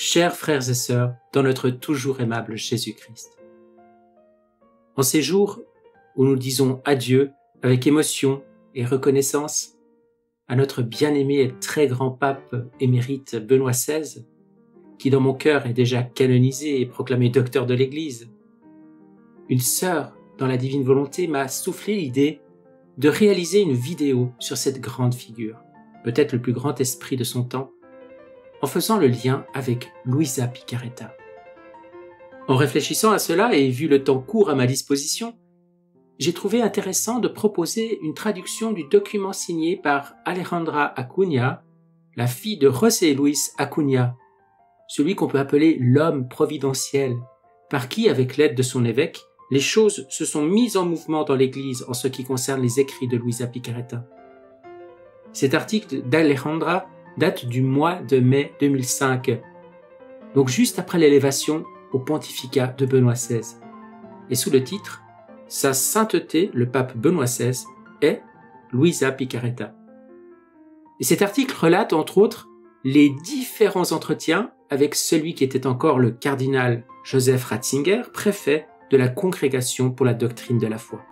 chers frères et sœurs, dans notre toujours aimable Jésus-Christ. En ces jours où nous disons adieu avec émotion et reconnaissance à notre bien-aimé et très grand pape émérite Benoît XVI, qui dans mon cœur est déjà canonisé et proclamé docteur de l'Église, une sœur dans la divine volonté m'a soufflé l'idée de réaliser une vidéo sur cette grande figure, peut-être le plus grand esprit de son temps, en faisant le lien avec Luisa Picarreta. En réfléchissant à cela et vu le temps court à ma disposition, j'ai trouvé intéressant de proposer une traduction du document signé par Alejandra Acuña, la fille de José Luis Acuña, celui qu'on peut appeler l'homme providentiel, par qui, avec l'aide de son évêque, les choses se sont mises en mouvement dans l'Église en ce qui concerne les écrits de Luisa Picarreta. Cet article d'Alejandra date du mois de mai 2005, donc juste après l'élévation au pontificat de Benoît XVI, et sous le titre « Sa sainteté, le pape Benoît XVI, est Luisa Picarreta ». Et cet article relate, entre autres, les différents entretiens avec celui qui était encore le cardinal Joseph Ratzinger, préfet de la Congrégation pour la doctrine de la foi.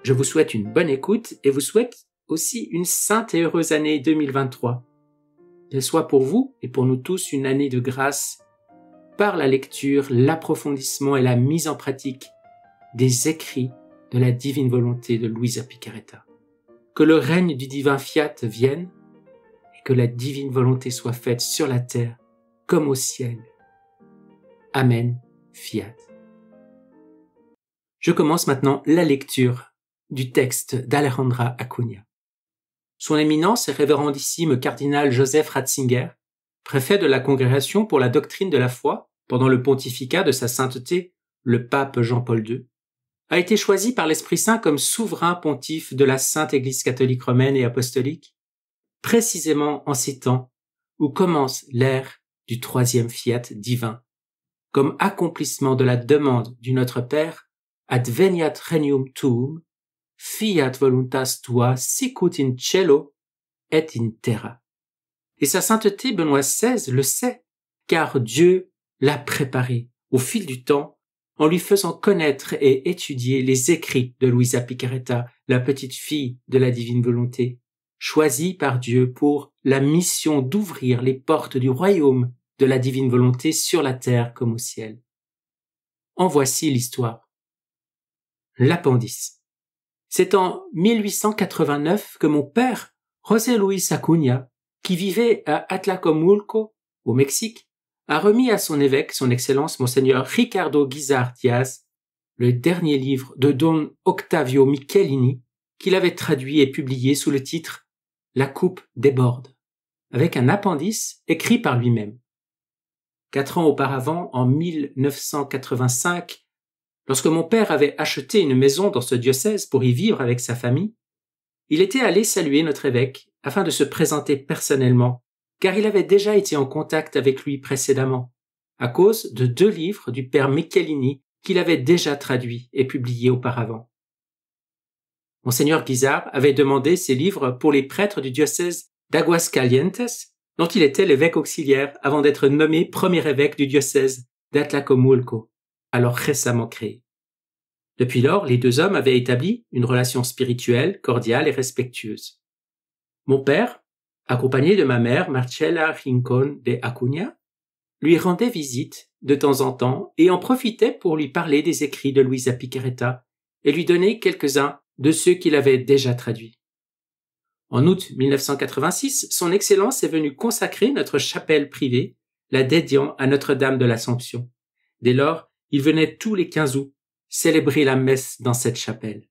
Je vous souhaite une bonne écoute et vous souhaite aussi une sainte et heureuse année 2023. Qu'elle soit pour vous et pour nous tous une année de grâce par la lecture, l'approfondissement et la mise en pratique des écrits de la divine volonté de Luisa Picarreta. Que le règne du divin fiat vienne et que la divine volonté soit faite sur la terre comme au ciel. Amen, fiat. Je commence maintenant la lecture du texte d'Alejandra Acuña. Son éminence est révérendissime cardinal Joseph Ratzinger, préfet de la Congrégation pour la doctrine de la foi pendant le pontificat de sa sainteté, le pape Jean-Paul II, a été choisi par l'Esprit Saint comme souverain pontife de la Sainte Église catholique romaine et apostolique, précisément en ces temps où commence l'ère du troisième fiat divin, comme accomplissement de la demande du Notre Père Adveniat regnum tuum, fiat voluntas tua sicut in cielo et in terra. Et sa sainteté Benoît XVI le sait, car Dieu l'a préparé au fil du temps en lui faisant connaître et étudier les écrits de Luisa Picarreta, la petite fille de la divine volonté, choisie par Dieu pour la mission d'ouvrir les portes du royaume de la divine volonté sur la terre comme au ciel. En voici l'histoire. L'appendice. C'est en 1889 que mon père, José Luis Acuña, qui vivait à Atlacomulco, au Mexique, a remis à son évêque, son excellence, monseigneur Ricardo Guizar Diaz, le dernier livre de Don Octavio Michelini, qu'il avait traduit et publié sous le titre « La coupe déborde », avec un appendice écrit par lui-même. 4 ans auparavant, en 1985, lorsque mon père avait acheté une maison dans ce diocèse pour y vivre avec sa famille, il était allé saluer notre évêque afin de se présenter personnellement, car il avait déjà été en contact avec lui précédemment, à cause de 2 livres du père Michelini qu'il avait déjà traduits et publiés auparavant. Monseigneur Guizar avait demandé ces livres pour les prêtres du diocèse d'Aguascalientes, dont il était l'évêque auxiliaire avant d'être nommé premier évêque du diocèse d'Atlacomulco, alors récemment créé. Depuis lors, les 2 hommes avaient établi une relation spirituelle, cordiale et respectueuse. Mon père, accompagné de ma mère, Marcela Rincón de Acuña, lui rendait visite de temps en temps et en profitait pour lui parler des écrits de Luisa Picarreta et lui donner quelques-uns de ceux qu'il avait déjà traduits. En août 1986, son Excellence est venue consacrer notre chapelle privée, la dédiant à Notre-Dame de l'Assomption. Dès lors, il venait tous les 15 août célébrer la messe dans cette chapelle.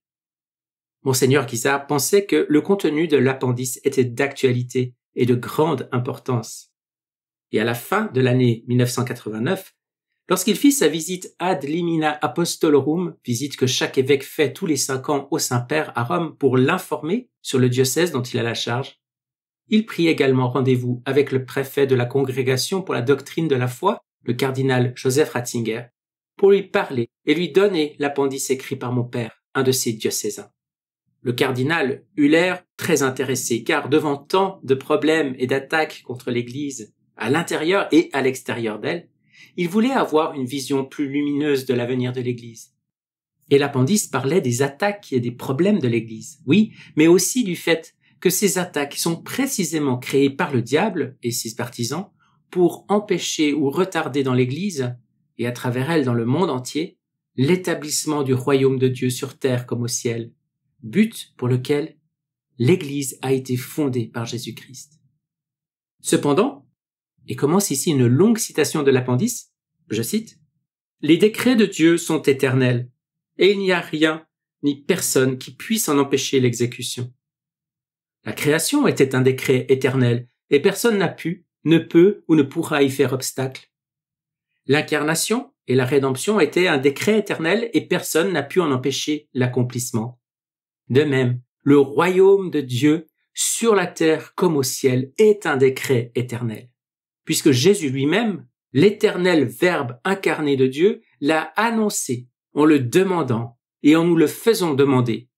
Monseigneur Guizar pensait que le contenu de l'appendice était d'actualité et de grande importance. Et à la fin de l'année 1989, lorsqu'il fit sa visite ad limina apostolorum, visite que chaque évêque fait tous les 5 ans au Saint-Père à Rome pour l'informer sur le diocèse dont il a la charge, il prit également rendez-vous avec le préfet de la Congrégation pour la doctrine de la foi, le cardinal Joseph Ratzinger, pour lui parler et lui donner l'appendice écrit par mon père, un de ses diocésains. Le cardinal eut l'air très intéressé, car devant tant de problèmes et d'attaques contre l'Église, à l'intérieur et à l'extérieur d'elle, il voulait avoir une vision plus lumineuse de l'avenir de l'Église. Et l'appendice parlait des attaques et des problèmes de l'Église, oui, mais aussi du fait que ces attaques sont précisément créées par le diable et ses partisans pour empêcher ou retarder dans l'Église, et à travers elle dans le monde entier, l'établissement du royaume de Dieu sur terre comme au ciel, but pour lequel l'Église a été fondée par Jésus-Christ. Cependant, et commence ici une longue citation de l'appendice, je cite, « Les décrets de Dieu sont éternels, et il n'y a rien ni personne qui puisse en empêcher l'exécution. » La création était un décret éternel, et personne n'a pu, ne peut ou ne pourra y faire obstacle. L'incarnation et la rédemption étaient un décret éternel, et personne n'a pu en empêcher l'accomplissement. De même, le royaume de Dieu, sur la terre comme au ciel, est un décret éternel, puisque Jésus lui-même, l'éternel Verbe incarné de Dieu, l'a annoncé en le demandant et en nous le faisant demander.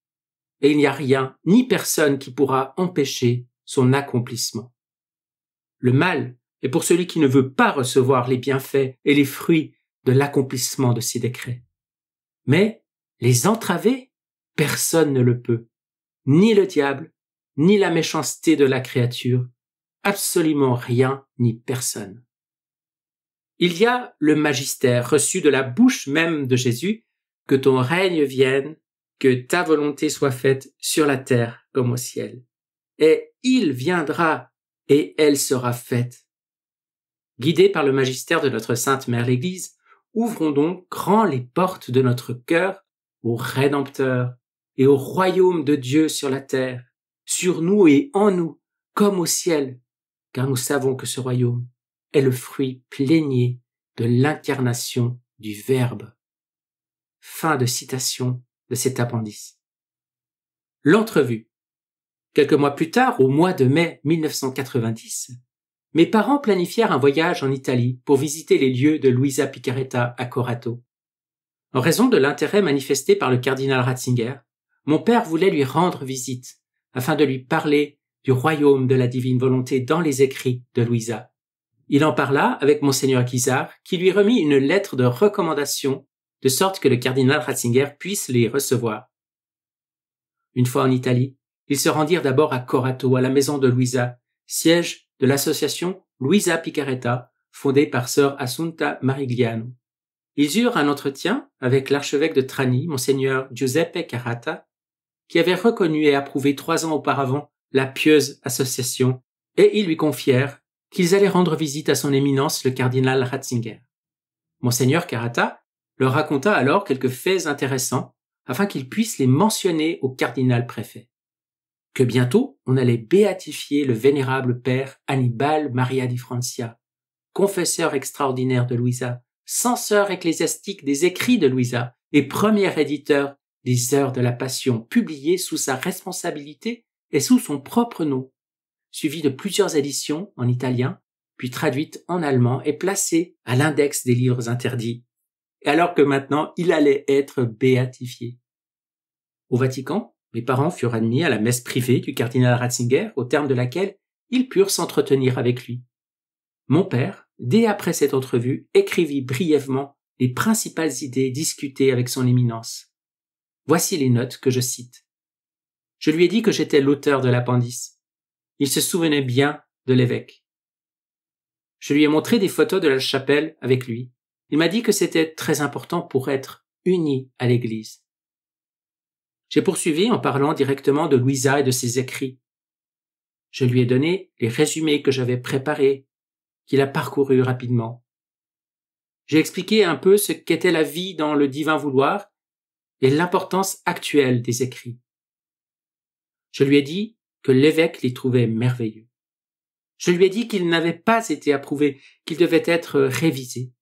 Et il n'y a rien ni personne qui pourra empêcher son accomplissement. Le mal est pour celui qui ne veut pas recevoir les bienfaits et les fruits de l'accomplissement de ces décrets. Mais les entraver, personne ne le peut, ni le diable, ni la méchanceté de la créature, absolument rien ni personne. Il y a le magistère reçu de la bouche même de Jésus, que ton règne vienne, que ta volonté soit faite sur la terre comme au ciel. Et il viendra et elle sera faite. Guidés par le magistère de notre Sainte Mère l'Église, ouvrons donc grand les portes de notre cœur au Rédempteur et au royaume de Dieu sur la terre, sur nous et en nous, comme au ciel, car nous savons que ce royaume est le fruit plénier de l'incarnation du Verbe. Fin de citation de cet appendice. L'entrevue. Quelques mois plus tard, au mois de mai 1990, mes parents planifièrent un voyage en Italie pour visiter les lieux de Luisa Picaretta à Corato. En raison de l'intérêt manifesté par le cardinal Ratzinger, mon père voulait lui rendre visite afin de lui parler du royaume de la divine volonté dans les écrits de Luisa. Il en parla avec monseigneur Guizard, qui lui remit une lettre de recommandation de sorte que le cardinal Ratzinger puisse les recevoir. Une fois en Italie, ils se rendirent d'abord à Corato, à la maison de Luisa, siège de l'association Luisa Picaretta, fondée par sœur Assunta Marigliano. Ils eurent un entretien avec l'archevêque de Trani, monseigneur Giuseppe Carata, qui avait reconnu et approuvé 3 ans auparavant la pieuse association, et ils lui confièrent qu'ils allaient rendre visite à son éminence le cardinal Ratzinger. Monseigneur Carata leur raconta alors quelques faits intéressants afin qu'il puisse les mentionner au cardinal préfet. Que bientôt on allait béatifier le vénérable père Annibale Maria di Francia, confesseur extraordinaire de Luisa, censeur ecclésiastique des écrits de Luisa et premier éditeur des Heures de la Passion, publiés sous sa responsabilité et sous son propre nom, suivi de plusieurs éditions en italien, puis traduites en allemand et placées à l'index des livres interdits, alors que maintenant il allait être béatifié. Au Vatican, mes parents furent admis à la messe privée du cardinal Ratzinger, au terme de laquelle ils purent s'entretenir avec lui. Mon père, dès après cette entrevue, écrivit brièvement les principales idées discutées avec son éminence. Voici les notes que je cite. Je lui ai dit que j'étais l'auteur de l'appendice. Il se souvenait bien de l'évêque. Je lui ai montré des photos de la chapelle avec lui. Il m'a dit que c'était très important pour être unis à l'Église. J'ai poursuivi en parlant directement de Luisa et de ses écrits. Je lui ai donné les résumés que j'avais préparés, qu'il a parcourus rapidement. J'ai expliqué un peu ce qu'était la vie dans le divin vouloir et l'importance actuelle des écrits. Je lui ai dit que l'évêque les trouvait merveilleux. Je lui ai dit qu'ils n'avaient pas été approuvés, qu'ils devaient être révisés,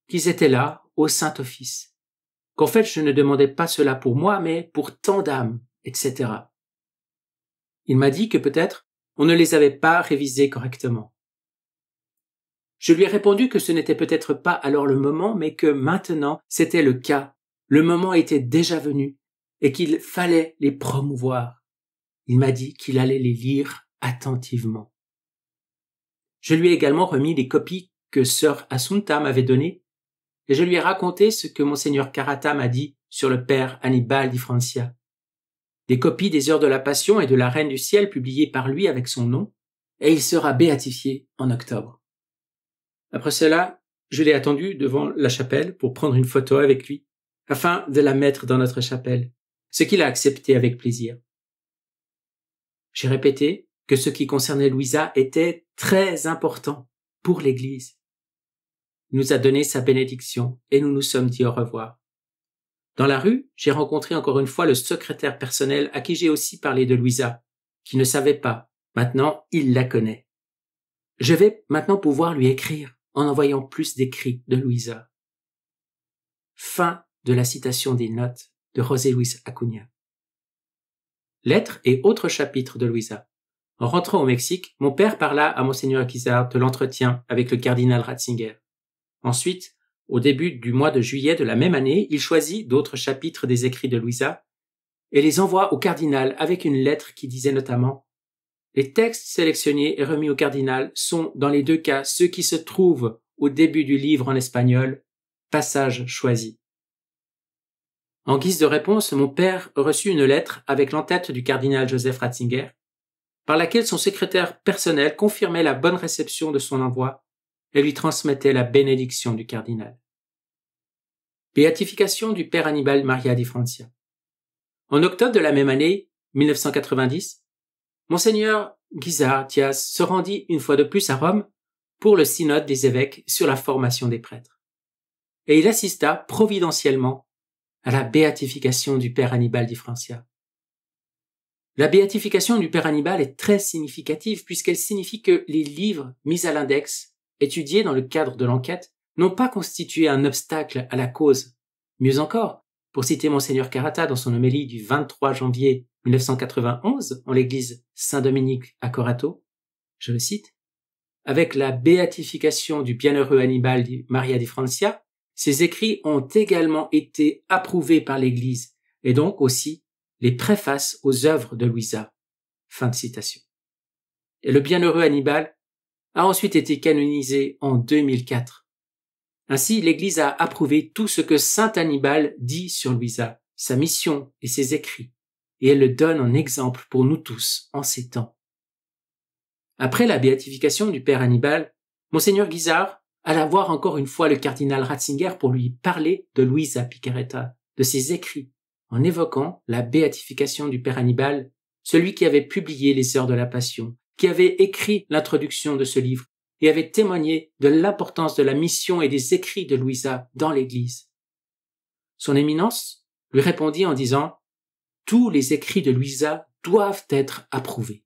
qu'ils étaient là, au Saint-Office, qu'en fait je ne demandais pas cela pour moi, mais pour tant d'âmes, etc. Il m'a dit que peut-être on ne les avait pas révisés correctement. Je lui ai répondu que ce n'était peut-être pas alors le moment, mais que maintenant c'était le cas. Le moment était déjà venu et qu'il fallait les promouvoir. Il m'a dit qu'il allait les lire attentivement. Je lui ai également remis les copies que sœur Assunta m'avait données, et je lui ai raconté ce que monseigneur Carata m'a dit sur le père Annibal di Francia. Des copies des Heures de la Passion et de la Reine du Ciel publiées par lui avec son nom, et il sera béatifié en octobre. Après cela, je l'ai attendu devant la chapelle pour prendre une photo avec lui, afin de la mettre dans notre chapelle, ce qu'il a accepté avec plaisir. J'ai répété que ce qui concernait Louisa était très important pour l'Église. Il nous a donné sa bénédiction et nous nous sommes dit au revoir. Dans la rue, j'ai rencontré encore une fois le secrétaire personnel à qui j'ai aussi parlé de Louisa, qui ne savait pas. Maintenant, il la connaît. Je vais maintenant pouvoir lui écrire en envoyant plus d'écrits de Louisa. Fin de la citation des notes de José Luis Acuña. Lettres et autres chapitres de Louisa. En rentrant au Mexique, mon père parla à monseigneur Guizard de l'entretien avec le cardinal Ratzinger. Ensuite, au début du mois de juillet de la même année, il choisit d'autres chapitres des écrits de Louisa et les envoie au cardinal avec une lettre qui disait notamment « Les textes sélectionnés et remis au cardinal sont, dans les deux cas, ceux qui se trouvent au début du livre en espagnol, passage choisi. » En guise de réponse, mon père reçut une lettre avec l'entête du cardinal Joseph Ratzinger, par laquelle son secrétaire personnel confirmait la bonne réception de son envoi et lui transmettait la bénédiction du cardinal. Béatification du père Annibal Maria di Francia. En octobre de la même année, 1990, monseigneur Guizard Diaz se rendit une fois de plus à Rome pour le synode des évêques sur la formation des prêtres. Et il assista providentiellement à la béatification du père Annibal di Francia. La béatification du père Annibal est très significative puisqu'elle signifie que les livres mis à l'index, étudiés dans le cadre de l'enquête, n'ont pas constitué un obstacle à la cause. Mieux encore, pour citer monseigneur Carata dans son homélie du 23 janvier 1991 en l'église Saint-Dominique à Corato, je le cite, « Avec la béatification du bienheureux Annibal Maria di Francia, ses écrits ont également été approuvés par l'Église et donc aussi les préfaces aux œuvres de Louisa. » Fin de citation. Et le bienheureux Annibal a ensuite été canonisé en 2004. Ainsi, l'Église a approuvé tout ce que saint Annibal dit sur Louisa, sa mission et ses écrits, et elle le donne en exemple pour nous tous en ces temps. Après la béatification du père Annibal, monseigneur Guizard alla voir encore une fois le cardinal Ratzinger pour lui parler de Luisa Picaretta, de ses écrits, en évoquant la béatification du père Annibal, celui qui avait publié les Heures de la Passion, qui avait écrit l'introduction de ce livre et avait témoigné de l'importance de la mission et des écrits de Louisa dans l'Église. Son éminence lui répondit en disant « Tous les écrits de Louisa doivent être approuvés. »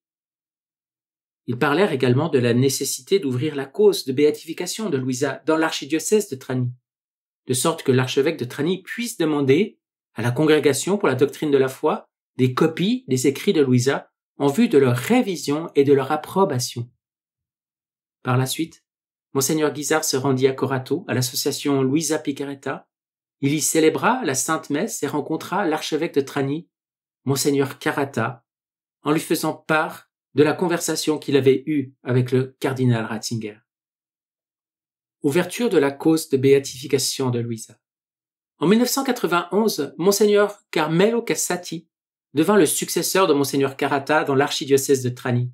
Ils parlèrent également de la nécessité d'ouvrir la cause de béatification de Louisa dans l'archidiocèse de Trani, de sorte que l'archevêque de Trani puisse demander à la congrégation pour la doctrine de la foi des copies des écrits de Louisa en vue de leur révision et de leur approbation. Par la suite, monseigneur Guizard se rendit à Corato, à l'association Luisa Picaretta. Il y célébra la Sainte Messe et rencontra l'archevêque de Trani, monseigneur Carata, en lui faisant part de la conversation qu'il avait eue avec le cardinal Ratzinger. Ouverture de la cause de béatification de Louisa. En 1991, monseigneur Carmelo Cassati devint le successeur de monseigneur Carata dans l'archidiocèse de Trani.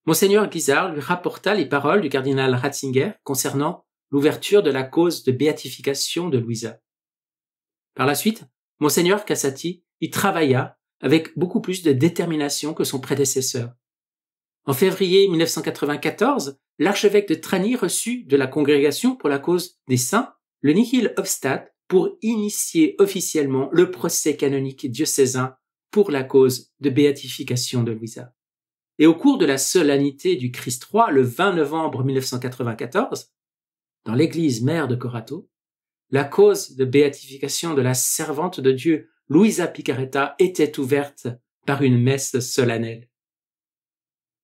Monseigneur Guizard lui rapporta les paroles du cardinal Ratzinger concernant l'ouverture de la cause de béatification de Louisa. Par la suite, monseigneur Cassati y travailla avec beaucoup plus de détermination que son prédécesseur. En février 1994, l'archevêque de Trani reçut de la Congrégation pour la cause des saints le nihil obstat pour initier officiellement le procès canonique diocésain pour la cause de béatification de Louisa. Et au cours de la solennité du Christ roi, le 20 novembre 1994, dans l'église mère de Corato, la cause de béatification de la servante de Dieu, Luisa Picaretta, était ouverte par une messe solennelle.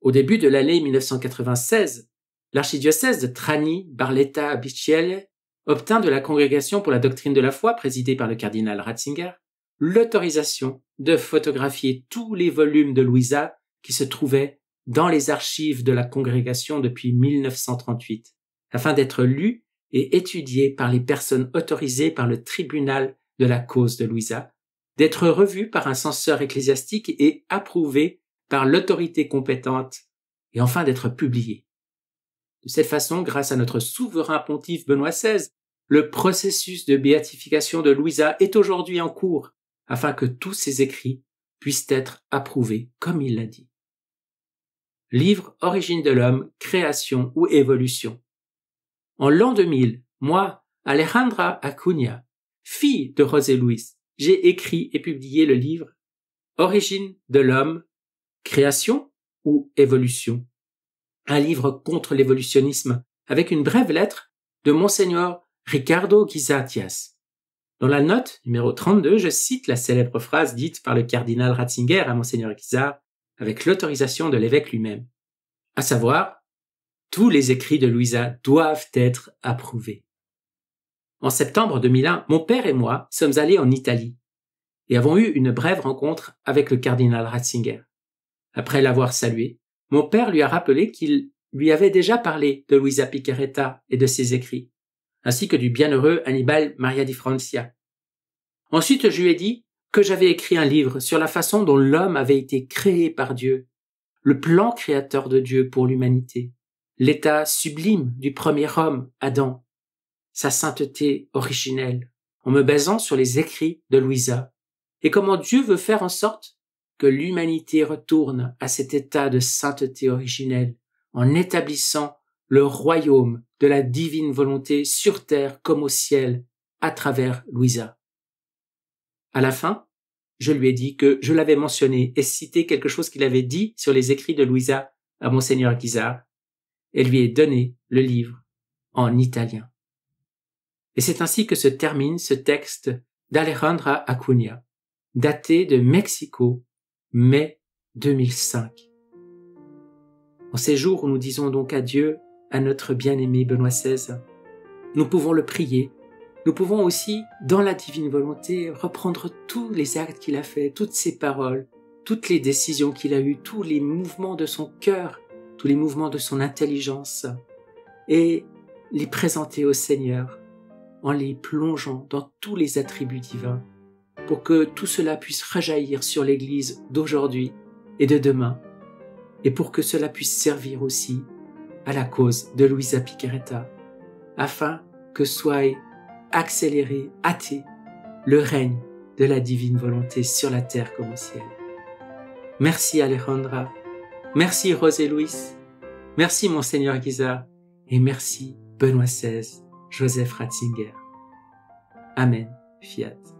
Au début de l'année 1996, l'archidiocèse de Trani, Barletta, Bicelle obtint de la Congrégation pour la doctrine de la foi, présidée par le cardinal Ratzinger, l'autorisation de photographier tous les volumes de Louisa qui se trouvaient dans les archives de la congrégation depuis 1938, afin d'être lu et étudié par les personnes autorisées par le tribunal de la cause de Louisa, d'être revu par un censeur ecclésiastique et approuvé par l'autorité compétente, et enfin d'être publié. De cette façon, grâce à notre souverain pontife Benoît XVI, le processus de béatification de Louisa est aujourd'hui en cours, afin que tous ses écrits puissent être approuvés comme il l'a dit. Livre Origine de l'homme, création ou évolution. En l'an 2000, moi, Alejandra Acuña, fille de José Luis, j'ai écrit et publié le livre Origine de l'homme, création ou évolution, un livre contre l'évolutionnisme avec une brève lettre de Monseigneur Ricardo Guisa-Diaz. Dans la note numéro 32, je cite la célèbre phrase dite par le cardinal Ratzinger à Monseigneur Guisa avec l'autorisation de l'évêque lui-même, à savoir « Tous les écrits de Louisa doivent être approuvés ». En septembre 2001, mon père et moi sommes allés en Italie et avons eu une brève rencontre avec le cardinal Ratzinger. Après l'avoir salué, mon père lui a rappelé qu'il lui avait déjà parlé de Luisa Picaretta et de ses écrits, ainsi que du bienheureux Annibale Maria di Francia. Ensuite, je lui ai dit que j'avais écrit un livre sur la façon dont l'homme avait été créé par Dieu, le plan créateur de Dieu pour l'humanité, l'état sublime du premier homme, Adam, sa sainteté originelle, en me basant sur les écrits de Louisa, et comment Dieu veut faire en sorte que l'humanité retourne à cet état de sainteté originelle, en établissant le royaume de la divine volonté sur terre comme au ciel, à travers Louisa. À la fin, je lui ai dit que je l'avais mentionné et cité quelque chose qu'il avait dit sur les écrits de Louisa à Monseigneur Guisa, et lui ai donné le livre en italien. Et c'est ainsi que se termine ce texte d'Alejandra Acuña, daté de Mexico, mai 2005. En ces jours où nous disons donc adieu à notre bien-aimé Benoît XVI, nous pouvons le prier. Nous pouvons aussi, dans la divine volonté, reprendre tous les actes qu'il a faits, toutes ses paroles, toutes les décisions qu'il a eues, tous les mouvements de son cœur, tous les mouvements de son intelligence, et les présenter au Seigneur en les plongeant dans tous les attributs divins, pour que tout cela puisse rejaillir sur l'Église d'aujourd'hui et de demain, et pour que cela puisse servir aussi à la cause de Luisa Picaretta, afin que soit accéléré, hâté, le règne de la divine volonté sur la terre comme au ciel. Merci Alejandra, merci José Luis, merci Monseigneur Guisa, et merci Benoît XVI, Joseph Ratzinger. Amen, fiat.